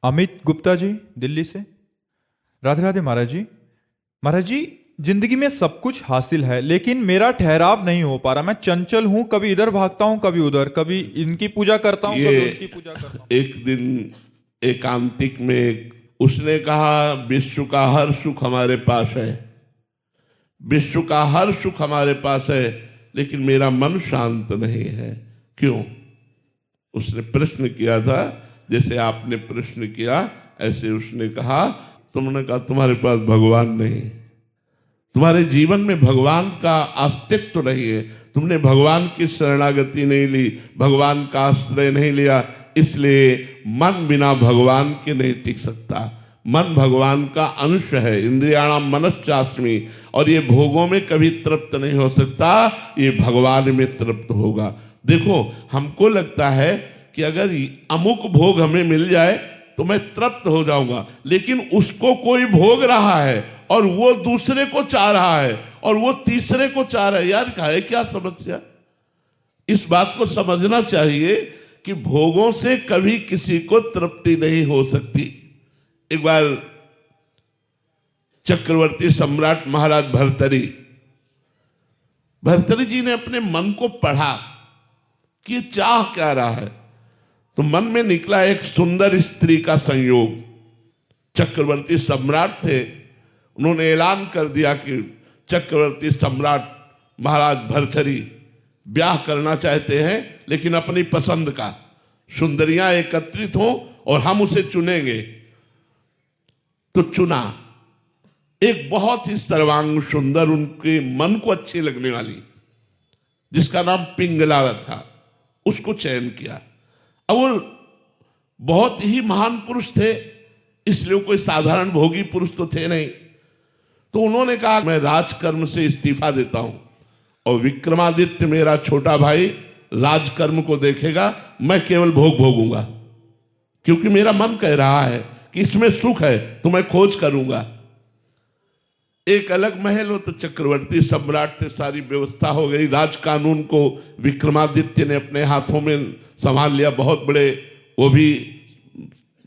अमित गुप्ता जी, दिल्ली से। राधे राधे महाराज जी। महाराज जी, जिंदगी में सब कुछ हासिल है लेकिन मेरा ठहराव नहीं हो पा रहा। मैं चंचल हूं, कभी इधर भागता हूं, कभी उधर, कभी इनकी पूजा करता हूं, ये कभी उनकी पूजा करता हूं। एक दिन एकांतिक में उसने कहा, विश्व का हर सुख हमारे पास है, विश्व का हर सुख हमारे पास है, लेकिन मेरा मन शांत नहीं है। क्यों? उसने प्रश्न किया था, जैसे आपने प्रश्न किया ऐसे उसने कहा। तुमने कहा तुम्हारे पास भगवान नहीं, तुम्हारे जीवन में भगवान का अस्तित्व नहीं है, तुमने भगवान की शरणागति नहीं ली, भगवान का आश्रय नहीं लिया, इसलिए मन बिना भगवान के नहीं टिक सकता। मन भगवान का अंश है, इंद्रियाणाम मनश्चास्मि, और ये भोगों में कभी तृप्त नहीं हो सकता, ये भगवान में तृप्त होगा। देखो, हमको लगता है कि अगर अमुक भोग हमें मिल जाए तो मैं तृप्त हो जाऊंगा, लेकिन उसको कोई भोग रहा है और वो दूसरे को चाह रहा है और वो तीसरे को चाह रहा है। यार है क्या समस्या? इस बात को समझना चाहिए कि भोगों से कभी किसी को तृप्ति नहीं हो सकती। एक बार चक्रवर्ती सम्राट महाराज भर्तरी जी ने अपने मन को पढ़ा कि चाह क्या रहा है, तो मन में निकला एक सुंदर स्त्री का संयोग। चक्रवर्ती सम्राट थे, उन्होंने ऐलान कर दिया कि चक्रवर्ती सम्राट महाराज भर्तरी ब्याह करना चाहते हैं, लेकिन अपनी पसंद का, सुंदरियां एकत्रित हों और हम उसे चुनेंगे। तो चुना एक बहुत ही सर्वांग सुंदर, उनके मन को अच्छी लगने वाली, जिसका नाम पिंगला था, उसको चयन किया। अब वो बहुत ही महान पुरुष थे, इसलिए कोई साधारण भोगी पुरुष तो थे नहीं। तो उन्होंने कहा मैं राजकर्म से इस्तीफा देता हूं और विक्रमादित्य मेरा छोटा भाई राजकर्म को देखेगा, मैं केवल भोग भोगूंगा, क्योंकि मेरा मन कह रहा है कि इसमें सुख है, तो मैं खोज करूंगा। एक अलग महल हो, तो चक्रवर्ती सम्राट थे, सारी व्यवस्था हो गई, राज कानून को विक्रमादित्य ने अपने हाथों में संभाल लिया। बहुत बड़े, वो भी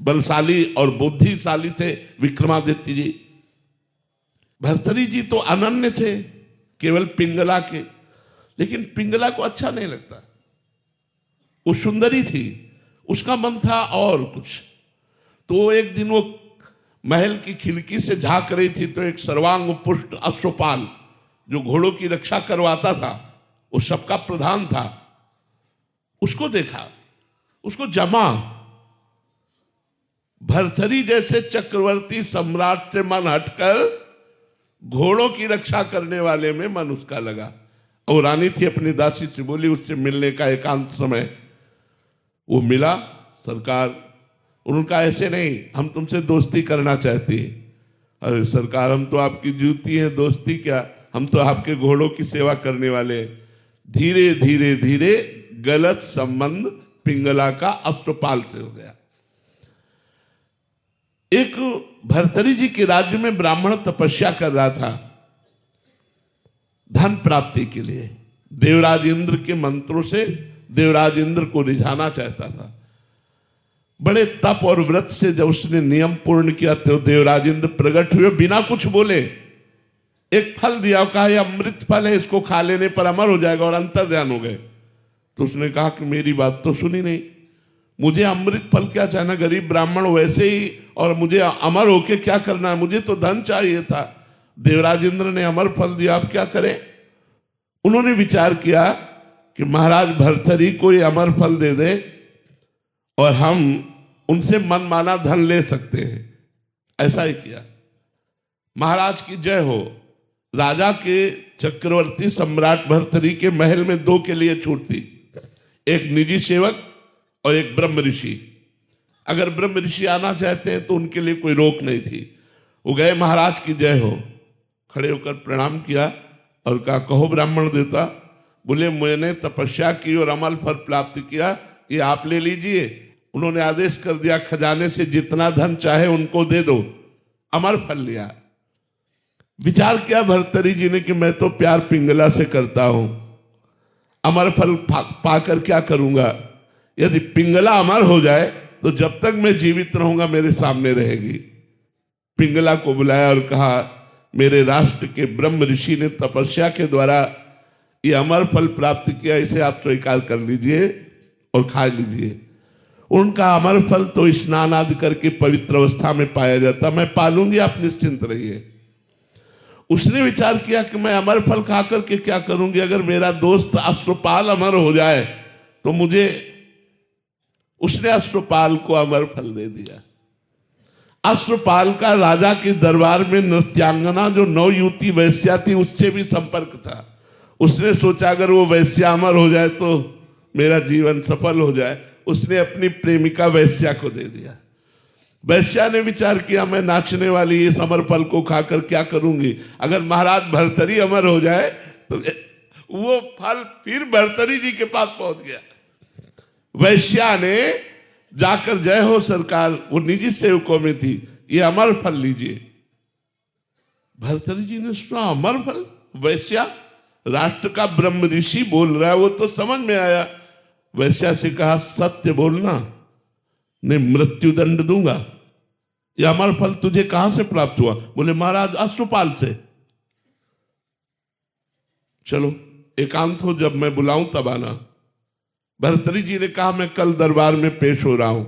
बलशाली और बुद्धिशाली थे विक्रमादित्य जी। भर्तरी जी तो अनन्य थे, केवल पिंगला के, लेकिन पिंगला को अच्छा नहीं लगता। वो सुंदरी थी, उसका मन था और कुछ। तो एक दिन वो महल की खिड़की से झांक रही थी, तो एक सर्वांग पुष्ट अश्वपाल जो घोड़ों की रक्षा करवाता था, वो सबका प्रधान था, उसको देखा, उसको जमा। भर्तरी जैसे चक्रवर्ती सम्राट से मन हटकर घोड़ों की रक्षा करने वाले में मन उसका लगा। और रानी थी, अपनी दासी से बोली, उससे मिलने का एकांत समय। वो मिला, सरकार। उनका ऐसे नहीं, हम तुमसे दोस्ती करना चाहती हैं। अरे सरकार, हम तो आपकी जूती हैं, दोस्ती क्या, हम तो आपके घोड़ों की सेवा करने वाले हैं। धीरे धीरे धीरे गलत संबंध पिंगला का अश्वपाल से हो गया। एक भर्तरी जी के राज्य में ब्राह्मण तपस्या कर रहा था धन प्राप्ति के लिए। देवराज इंद्र के मंत्रों से देवराज इंद्र को रिझाना चाहता था। बड़े तप और व्रत से जब उसने नियम पूर्ण किया, तो देवराज इंद्र प्रकट हुए, बिना कुछ बोले एक फल दिया, कहा यह अमृत फल है, इसको खा लेने पर अमर हो जाएगा, और अंतर ध्यान हो गए। तो उसने कहा कि मेरी बात तो सुनी नहीं, मुझे अमृत फल क्या चाहिए, गरीब ब्राह्मण वैसे ही, और मुझे अमर होके क्या करना है, मुझे तो धन चाहिए था। देवराज इंद्र ने अमर फल दिया, अब क्या करें? उन्होंने विचार किया कि महाराज भर्तरी को ये अमर फल दे दे और हम उनसे मनमाना धन ले सकते हैं। ऐसा ही किया। महाराज की जय हो। राजा के चक्रवर्ती सम्राट भर्तरी के महल में दो के लिए छूट थी, एक निजी सेवक और एक ब्रह्म ऋषि। अगर ब्रह्म ऋषि आना चाहते हैं तो उनके लिए कोई रोक नहीं थी। वो गए, महाराज की जय हो, खड़े होकर प्रणाम किया और कहा, कहो ब्राह्मण देवता। बोले, मैंने तपस्या की और अमल फल प्राप्त किया, ये आप ले लीजिए। उन्होंने आदेश कर दिया, खजाने से जितना धन चाहे उनको दे दो। अमर फल लिया। विचार किया भर्तरी जी ने कि मैं तो प्यार पिंगला से करता हूं, अमर फल पाकर क्या करूंगा? यदि पिंगला अमर हो जाए तो जब तक मैं जीवित रहूंगा मेरे सामने रहेगी। पिंगला को बुलाया और कहा, मेरे राष्ट्र के ब्रह्म ऋषि ने तपस्या के द्वारा ये अमर फल प्राप्त किया, इसे आप स्वीकार कर लीजिए और खा लीजिए। उनका अमर फल तो स्नान आदि करके पवित्र अवस्था में पाया जाता, मैं पालूंगी, आप निश्चिंत रहिए। उसने विचार किया कि मैं अमर फल खा करके क्या करूंगी, अगर मेरा दोस्त अश्वपाल अमर हो जाए तो मुझे, उसने अश्वपाल को अमर फल दे दिया। अश्वपाल का राजा के दरबार में नृत्यांगना जो नवयुवती वैश्या थी उससे भी संपर्क था। उसने सोचा अगर वो वैश्या अमर हो जाए तो मेरा जीवन सफल हो जाए। उसने अपनी प्रेमिका वैश्या को दे दिया। वैश्या ने विचार किया, मैं नाचने वाली इस अमर फल को खाकर क्या करूंगी, अगर महाराज भर्तरी अमर हो जाए तो वो फल फिर भर्तरी जी के पास पहुंच गया। वैश्या ने जाकर, जय हो सरकार, वो निजी सेवकों में थी, ये अमर फल लीजिए। भर्तरी जी ने सुना अमर फल, वैश्या राष्ट्र का ब्रह्म ऋषि बोल रहा है, वो तो समझ में आया। वैश्या से कहा, सत्य बोलना, मैं मृत्यु दंड दूंगा। यह अमर फल तुझे कहां से प्राप्त हुआ? बोले महाराज अश्वपाल से। चलो एकांत हो, जब मैं बुलाऊं तब आना। भर्तरी जी ने कहा, मैं कल दरबार में पेश हो रहा हूं।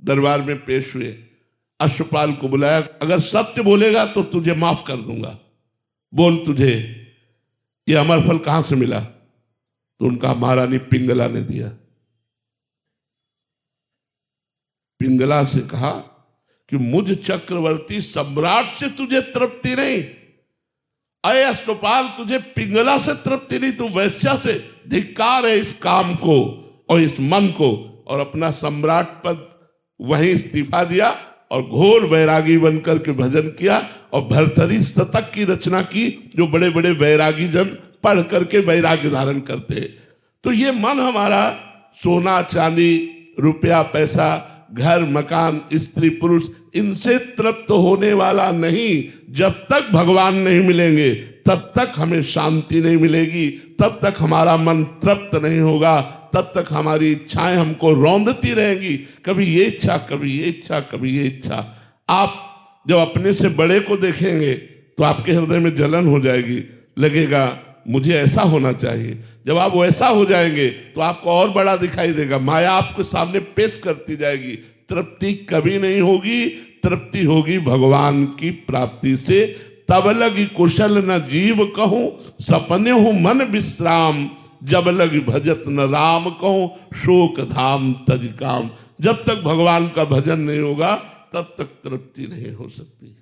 दरबार में पेश हुए, अश्वपाल को बुलाया, अगर सत्य बोलेगा तो तुझे माफ कर दूंगा, बोल तुझे ये अमर फल कहां से मिला? तो उनका महारानी पिंगला ने दिया। पिंगला से कहा कि मुझ चक्रवर्ती सम्राट से तुझे तृप्ति नहीं, अय अश्वपाल तुझे पिंगला से तृप्ति नहीं, तू वैश्या से। धिक्कार है इस काम को और इस मन को। और अपना सम्राट पद वहीं इस्तीफा दिया और घोर वैरागी बनकर के भजन किया और भर्तरी शतक की रचना की, जो बड़े बड़े वैरागी जन पढ़ करके वैराग्य धारण करते। तो ये मन हमारा सोना चांदी रुपया पैसा घर मकान स्त्री पुरुष इनसे तृप्त होने वाला नहीं। जब तक भगवान नहीं मिलेंगे तब तक हमें शांति नहीं मिलेगी, तब तक हमारा मन तृप्त नहीं होगा, तब तक हमारी इच्छाएं हमको रौंदती रहेंगी, कभी ये इच्छा कभी ये इच्छा कभी ये इच्छा। आप जब अपने से बड़े को देखेंगे तो आपके हृदय में जलन हो जाएगी, लगेगा मुझे ऐसा होना चाहिए। जब आप वैसा हो जाएंगे तो आपको और बड़ा दिखाई देगा, माया आपके सामने पेश करती जाएगी। तृप्ति कभी नहीं होगी, तृप्ति होगी भगवान की प्राप्ति से। तब लगी कुशल न जीव कहूं, सपने हूं मन विश्राम, जब लगी भजत न राम कहूं, शोक धाम तज काम। जब तक भगवान का भजन नहीं होगा तब तक तृप्ति नहीं हो सकती।